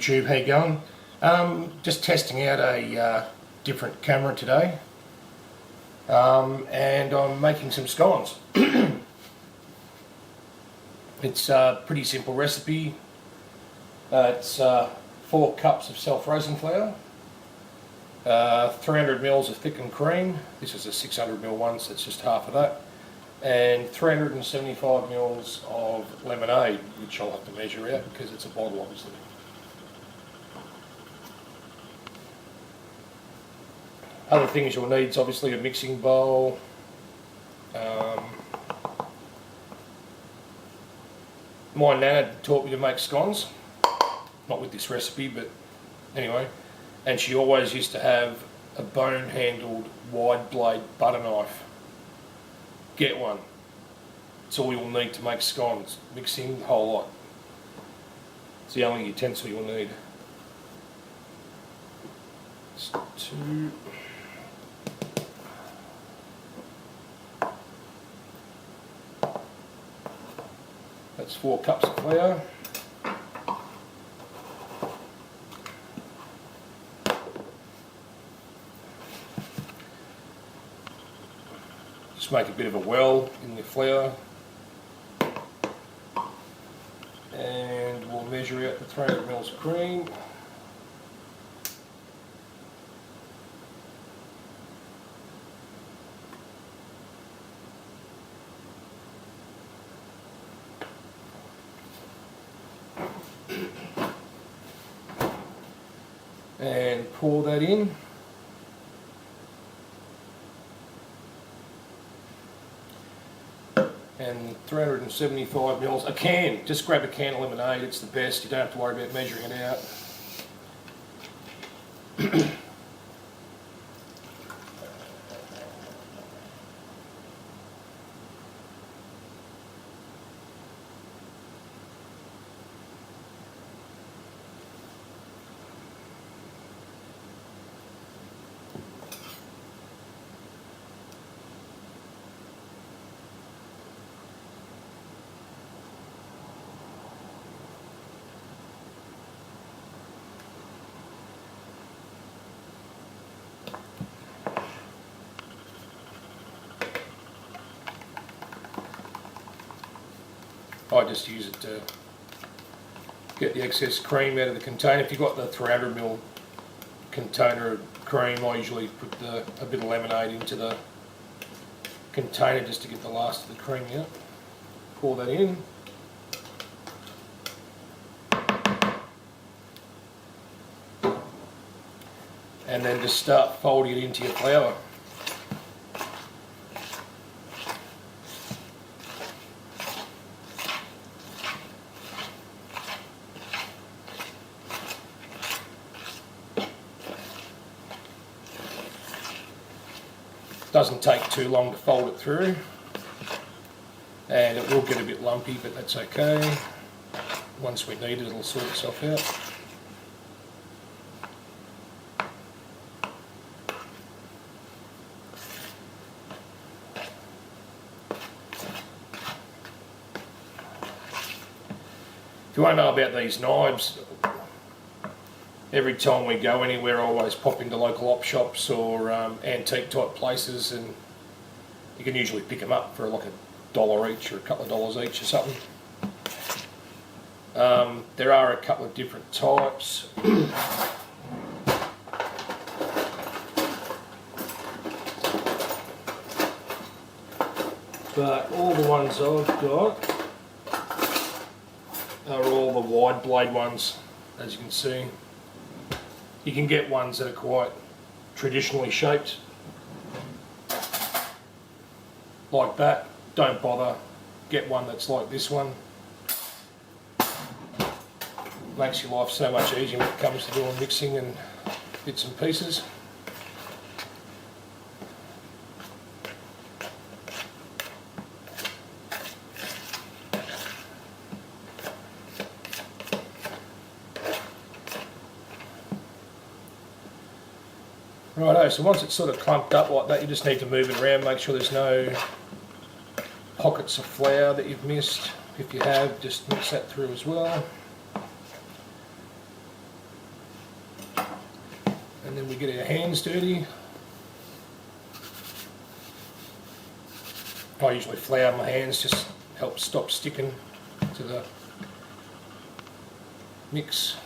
YouTube, how you going? Just testing out a different camera today, and I'm making some scones. It's a pretty simple recipe. It's 4 cups of self-raising flour, 300 ml of thickened cream. This is a 600 ml one, so it's just half of that, and 375 ml of lemonade, which I'll have to measure out because it's a bottle, obviously. Other things you'll need is obviously a mixing bowl, my nana taught me to make scones, not with this recipe, but anyway, and she always used to have a bone handled wide blade butter knife. Get one. It's all you'll need to make scones. Mixing, the whole lot. It's the only utensil you'll need. It's 2. That's 4 cups of flour. Just make a bit of a well in the flour, and we'll measure out the 300 ml of cream. And pour that in. And 375 ml, a can, just grab a can of lemonade, it's the best, you don't have to worry about measuring it out. I just use it to get the excess cream out of the container. If you've got the 300 ml container of cream, I usually put a bit of lemonade into the container just to get the last of the cream out. Pour that in. And then just start folding it into your flour. Doesn't take too long to fold it through, and it will get a bit lumpy, but that's okay. Once we need it, it'll sort itself out. If you want to know about these knives, every time we go anywhere, I always pop into local op shops or antique type places, and you can usually pick them up for like $1 each or a couple of dollars each or something. There are a couple of different types. But all the ones I've got are all the wide blade ones, as you can see. You can get ones that are quite traditionally shaped, like that. Don't bother, get one that's like this one. Makes your life so much easier when it comes to doing mixing and bits and pieces. Righto, so once it's sort of clumped up like that, you just need to move it around, make sure there's no pockets of flour that you've missed. If you have, just mix that through as well. we get our hands dirty. I usually flour my hands, just helps stop sticking to the mix.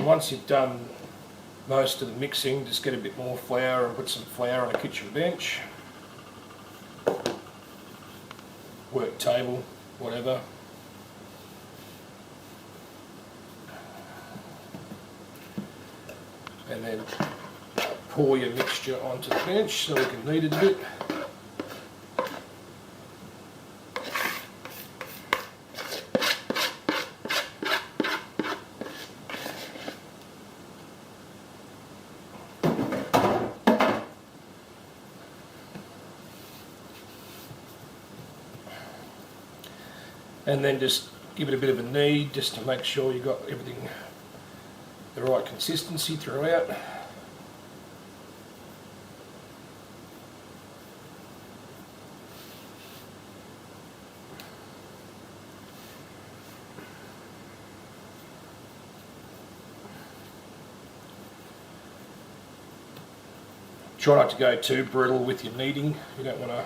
Once you've done most of the mixing, just get a bit more flour and put some flour on a kitchen bench, work table, whatever. And then pour your mixture onto the bench so we can knead it a bit. And then just give it a bit of a knead just to make sure you've got everything the right consistency throughout. Try not to go too brutal with your kneading. You don't want to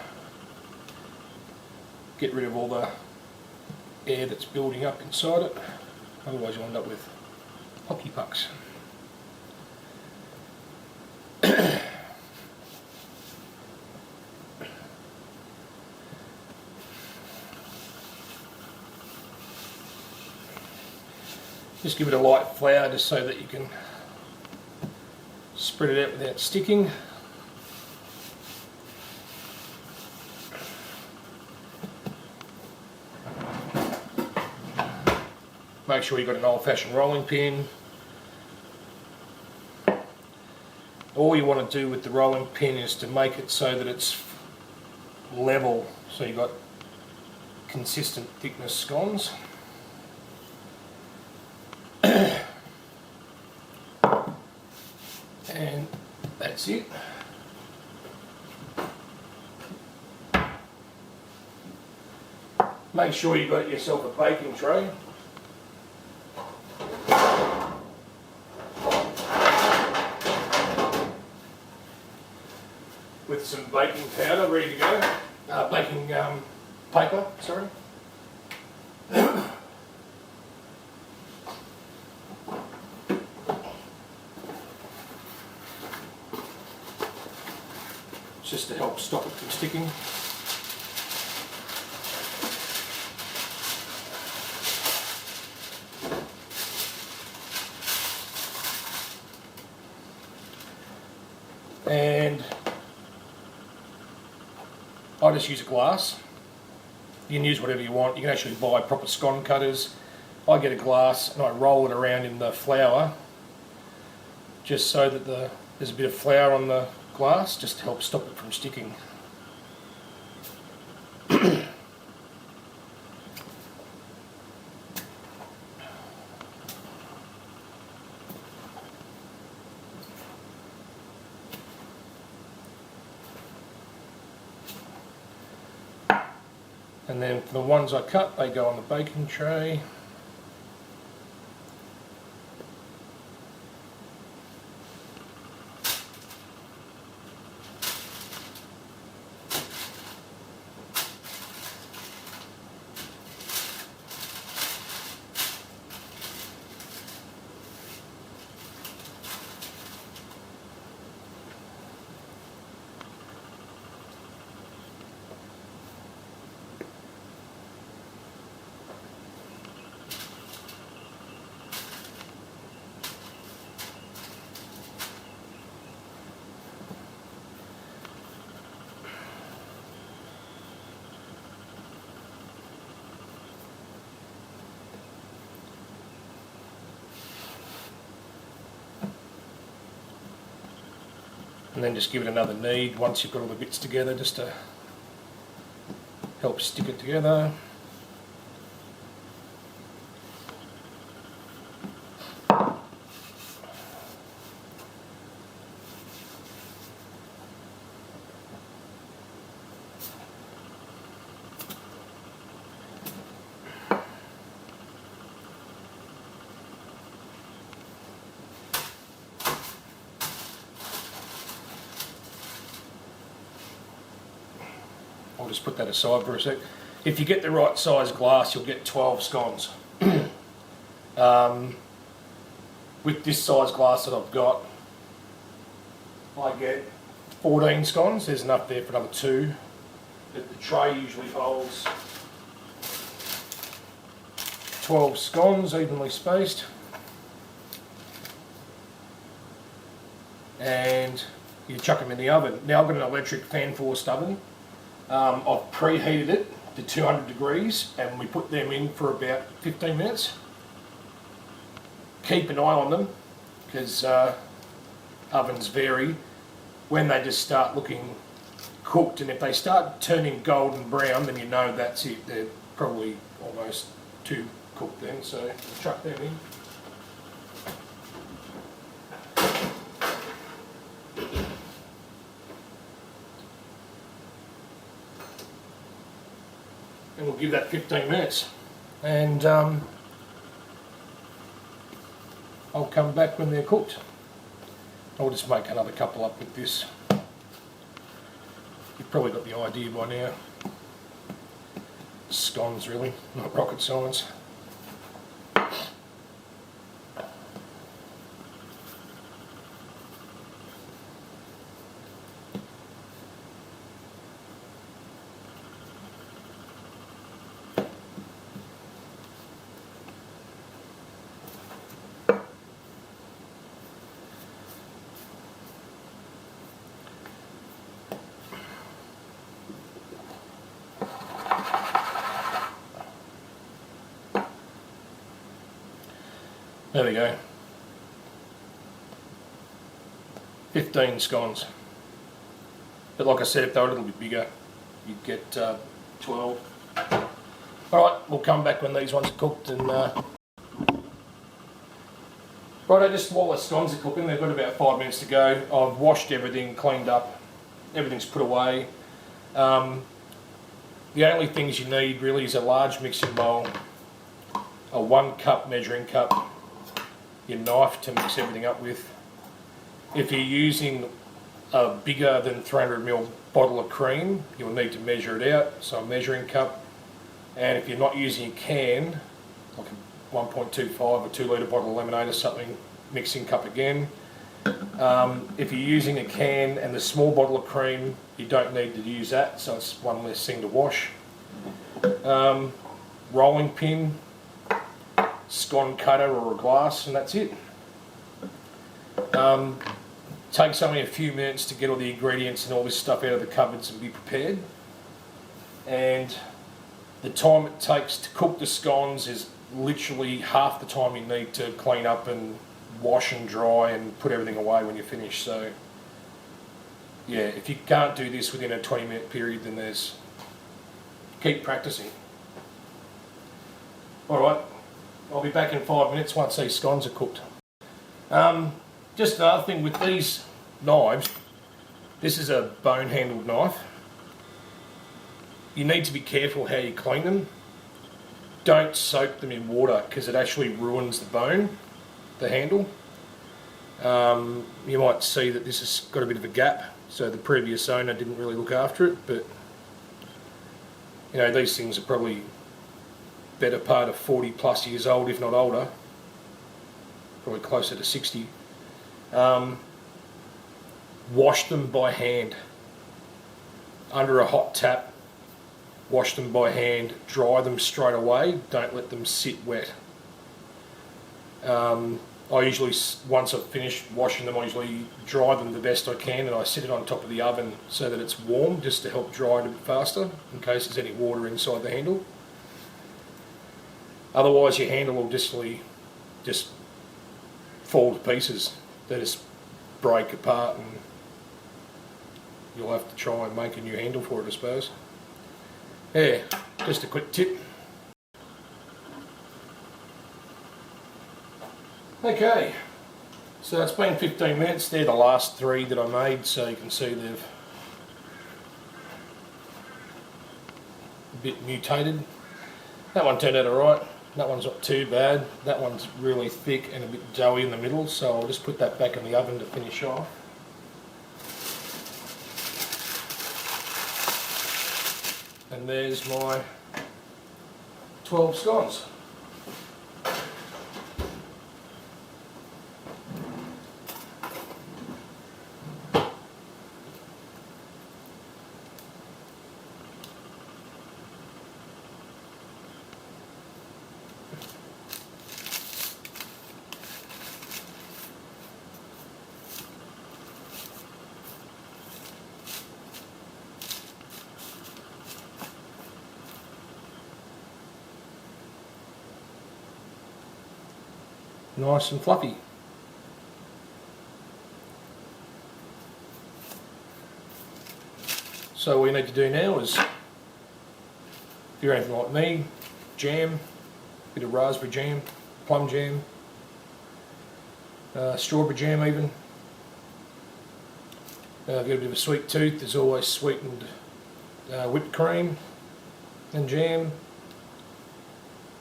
get rid of all the air that's building up inside it, otherwise you'll end up with hockey pucks. Just give it a light flour just so that you can spread it out without sticking. Make sure you've got an old-fashioned rolling pin. All you want to do with the rolling pin is to make it so that it's level, so you've got consistent thickness scones. And that's it. Make sure you've got yourself a baking tray. With some baking powder ready to go. Baking paper, sorry. Just to help stop it from sticking. And I just use a glass. You can use whatever you want. You can actually buy proper scone cutters. I get a glass and I roll it around in the flour just so that there's a bit of flour on the glass, just to help stop it from sticking. And then for the ones I cut, they go on the baking tray. And then just give it another knead once you've got all the bits together, just to help stick it together. I'll just put that aside for a sec. If you get the right size glass, you'll get 12 scones. With this size glass that I've got, I get 14 scones. There's enough there for another 2. But the tray usually holds 12 scones, evenly spaced. And you chuck them in the oven. Now I've got an electric fan forced oven. I've preheated it to 200 degrees and we put them in for about 15 minutes. Keep an eye on them because ovens vary. When they just start looking cooked, and if they start turning golden brown, then you know that's it. They're probably almost too cooked then, so we'll chuck them in. And we'll give that 15 minutes. And I'll come back when they're cooked. I'll just make another couple up with this. You've probably got the idea by now. Scones really, not rocket science. There we go. 15 scones. But like I said, if they were a little bit bigger, you'd get 12. Alright, we'll come back when these ones are cooked. And righto, just while the scones are cooking, they've got about 5 minutes to go. I've washed everything, cleaned up, everything's put away. The only things you need really is a large mixing bowl, a 1 cup measuring cup, your knife to mix everything up with. If you're using a bigger than 300ml bottle of cream, you'll need to measure it out, so a measuring cup. And if you're not using a can, like a 1.25 or 2 litre bottle of lemonade or something, mixing cup again. If you're using a can and the small bottle of cream, you don't need to use that, so it's one less thing to wash. Rolling pin, scone cutter or a glass, and that's it. Takes only a few minutes to get all the ingredients and all this stuff out of the cupboards and be prepared. And the time it takes to cook the scones is literally half the time you need to clean up and wash and dry and put everything away when you're finished. So yeah, if you can't do this within a 20-minute period, then keep practicing. Alright, I'll be back in 5 minutes once these scones are cooked. Just another thing with these knives, this is a bone handled knife. You need to be careful how you clean them. Don't soak them in water because it actually ruins the bone, the handle. You might see that this has got a bit of a gap, so the previous owner didn't really look after it, but you know, these things are probably better part of 40 plus years old, if not older, probably closer to 60. Wash them by hand under a hot tap. Wash them by hand, dry them straight away, don't let them sit wet. I usually, once I've finished washing them, I usually dry them the best I can, and I sit it on top of the oven so that it's warm, just to help dry it a bit faster in case there's any water inside the handle. Otherwise your handle will just fall to pieces. They just break apart and you'll have to try and make a new handle for it, I suppose. Yeah, just a quick tip. Okay, so it's been 15 minutes. They're the last 3 that I made, so you can see they've a bit mutated. That one turned out alright. That one's not too bad. That one's really thick and a bit doughy in the middle, so I'll just put that back in the oven to finish off. And there's my 12 scones. Nice and fluffy. So what you need to do now is, if you're anything like me, jam, a bit of raspberry jam, plum jam, strawberry jam even. If you've got a bit of a sweet tooth, there's always sweetened whipped cream and jam.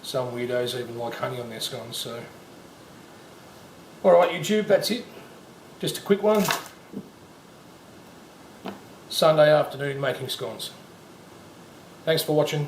Some weirdos even like honey on their scones, so. Alright YouTube, that's it. Just a quick one. Sunday afternoon making scones. Thanks for watching.